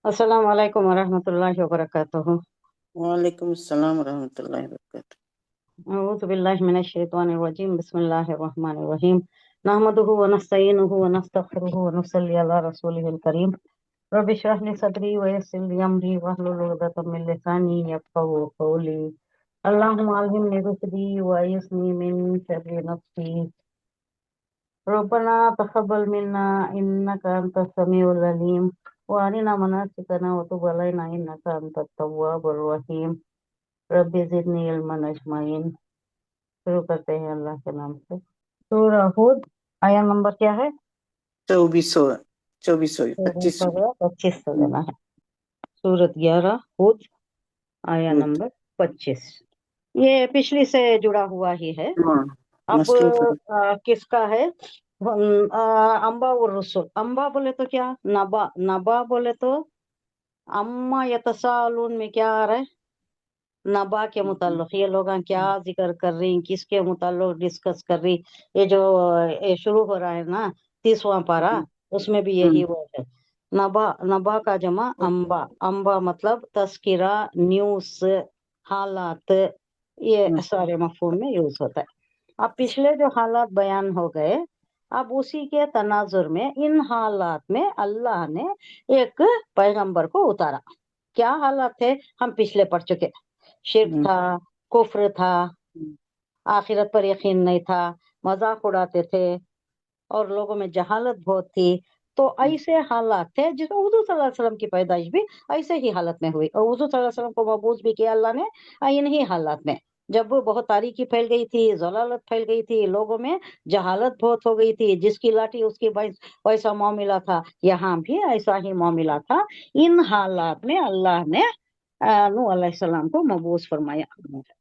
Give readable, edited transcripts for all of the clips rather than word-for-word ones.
السلام علیکم ورحمۃ اللہ وبرکاتہ۔ وعلیکم السلام ورحمۃ اللہ وبرکاتہ۔ اعوذ باللہ من الشیطان الرجیم، بسم اللہ الرحمن الرحیم، نحمدہ ونستعینہ ونستغفرہ ونصلی علی رسولہ الکریم، رب اشرح لی صدری ویسر لی امری واحلل عقدۃ من لسانی یفقہوا قولی، اللہم علمنی رشدی وعصمنی من شر نفسی، ربنا تقبل منا انک انت السمیع العلیم وارنا مناسکنا وتب علینا انک انت التواب الرحیم، رب زدنی علما اجمعین۔ شروع کرتے ہیں اللہ کے نام سے۔ سورہ ہود، آیا نمبر کیا ہے؟ 25 25 سو دینا ہے۔ سورت 11 ہود، آیا ہود۔ نمبر 25۔ یہ پچھلی سے جڑا ہوا ہی ہے۔ ہاں، اب مصروف ہے۔ کس کا ہے؟ انبا والرسل۔ انبا بولے تو کیا؟ نبا۔ نبا بولے تو اما یتساءلون میں کیا آ رہا ہے؟ نبا کے متعلق یہ لوگ کیا ذکر کر رہی ہیں، کس کے متعلق ڈسکس کر رہی؟ یہ جو شروع ہو رہا ہے نا 30واں پارا، اس میں بھی یہی ورڈ ہے۔ نبا، نبا کا جمع انبا۔ انبا مطلب تذکرہ، نیوز، حالات، یہ سارے مفہوم میں یوز ہوتا ہے۔ اب پچھلے جو حالات بیان ہو گئے، اب اسی کے تناظر میں ان حالات میں اللہ نے ایک پیغمبر کو اتارا۔ کیا حالات تھے ہم پچھلے پڑھ چکے۔ شرک تھا، کفر تھا، آخرت پر یقین نہیں تھا، مذاق اڑاتے تھے، اور لوگوں میں جہالت بہت تھی۔ تو ایسے حالات تھے جس میں حضور صلی اللہ علیہ وسلم کی پیدائش بھی ایسے ہی حالت میں ہوئی، اور حضور صلی اللہ علیہ وسلم کو مبعوث بھی کیا اللہ نے انہی حالات میں، جب بہت تاریکی پھیل گئی تھی، ضلالت پھیل گئی تھی، لوگوں میں جہالت بہت ہو گئی تھی، جس کی لاٹھی اس کی بھینس، ویسا معاملہ تھا۔ یہاں بھی ایسا ہی معاملہ تھا۔ ان حالات میں اللہ نے نوح علیہ السلام کو مبعوث فرمایا۔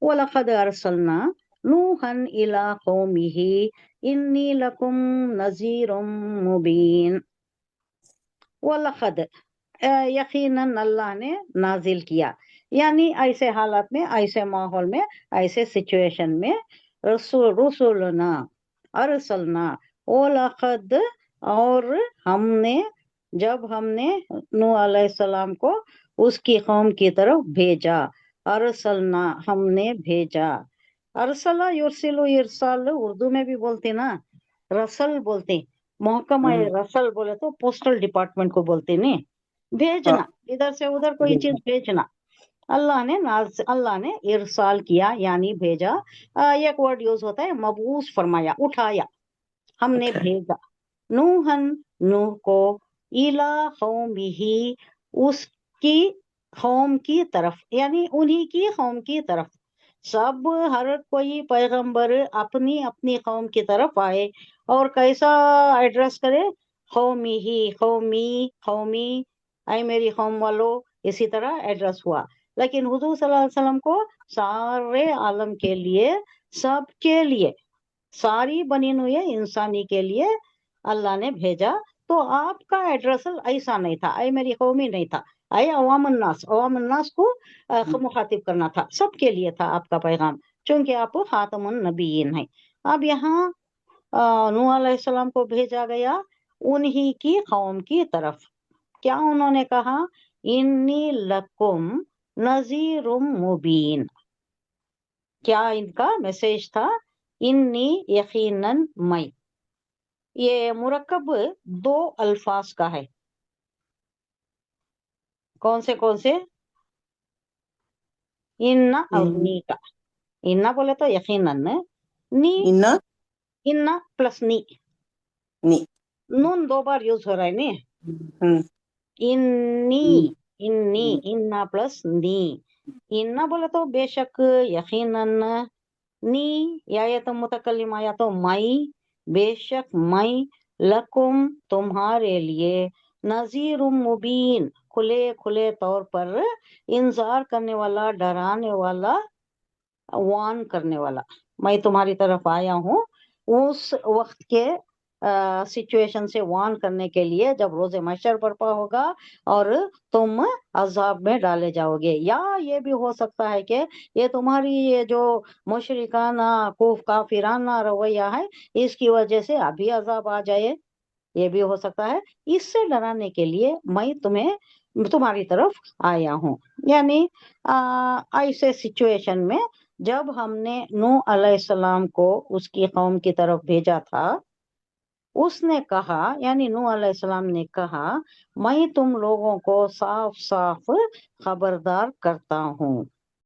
وَلَقَدْ أَرْسَلْنَا نُوحًا إِلَىٰ قَوْمِهِ إِنِّي لَكُمْ نَذِيرٌ مُبِينٌ۔ وَلَقَدْ، یقیناً اللہ نے نازل کیا، یعنی ایسے حالات میں، ایسے ماحول میں، ایسے سچویشن میں، رسولنا ارسلنا، وَلَقَدْ، اور ہم نے، جب ہم نے نوح علیہ السلام کو اس کی قوم کی طرف بھیجا، ارسلنا ہم نے بھیجا۔ ارسلہ یرسلو، ارسال اردو میں بھی بولتے نا، رسل بولتے، محکمہ رسل بولے تو پوسٹل ڈپارٹمنٹ کو بولتے نہیں، بھیجنا، ادھر سے ادھر کوئی چیز بھیجنا۔ اللہ نے ارسال کیا یعنی بھیجا۔ ایک ورڈ یوز ہوتا ہے مبعوث فرمایا، اٹھایا، ہم نے بھیجا۔ نوحن، نوح کو، الا قومہ، اس کی قوم کی طرف، یعنی انہی کی قوم کی طرف۔ سب، ہر کوئی پیغمبر اپنی اپنی قوم کی طرف آئے اور کیسا ایڈریس کرے؟ قومی ہی، قومی، قومی، اے میری قوم والو، اسی طرح ایڈریس ہوا۔ لیکن حضور صلی اللہ علیہ وسلم کو سارے عالم کے لیے، سب کے لیے، ساری بنی ہوئی انسانی کے لیے اللہ نے بھیجا۔ تو آپ کا ایڈریس ایسا نہیں تھا، اے میری قومی نہیں تھا، اے عوام الناس، عوام الناس کو مخاطب کرنا تھا، سب کے لیے تھا آپ کا پیغام، چونکہ آپ خاتم النبیین ہیں۔ اب یہاں نوح علیہ السلام کو بھیجا گیا انہی کی قوم کی طرف۔ کیا انہوں نے کہا؟ انی لکم نذیر مبین۔ کیا ان کا میسج تھا؟ انی، یقیناً میں۔ یہ مرکب دو الفاظ کا ہے۔ کون سے کون سے؟ ان اور نی کا۔ ان بولے تو یقیناً، نی، ان پلس نی، نون دو بار یوز ہو رہا ہے نی، انی، انی، ان پلس نی۔ ان بولے تو بے شک، یقیناً، نی یا یہ تو متکلم یا تو میں، بے شک میں، لکم تمہارے لیے، نذیر مبین، کھلے کھلے طور پر انذار کرنے والا، ڈرانے والا، وان کرنے والا، میں تمہاری طرف آیا ہوں اس وقت کے سچویشن سے وان کرنے کے لیے جب روز محشر برپا ہوگا اور تم عذاب میں ڈالے جاؤ گے۔ یا یہ بھی ہو سکتا ہے کہ یہ تمہاری یہ جو مشرکانہ کافرانہ رویہ ہے، اس کی وجہ سے ابھی عذاب آ جائے، یہ بھی ہو سکتا ہے اس سے ڈرانے کے لیے میں تمہاری طرف آیا ہوں. یعنی ایسے سچویشن میں جب ہم نے نوح علیہ السلام کو اس کی قوم کی طرف بھیجا تھا، اس نے کہا، یعنی نوح علیہ السلام نے کہا میں تم لوگوں کو صاف صاف خبردار کرتا ہوں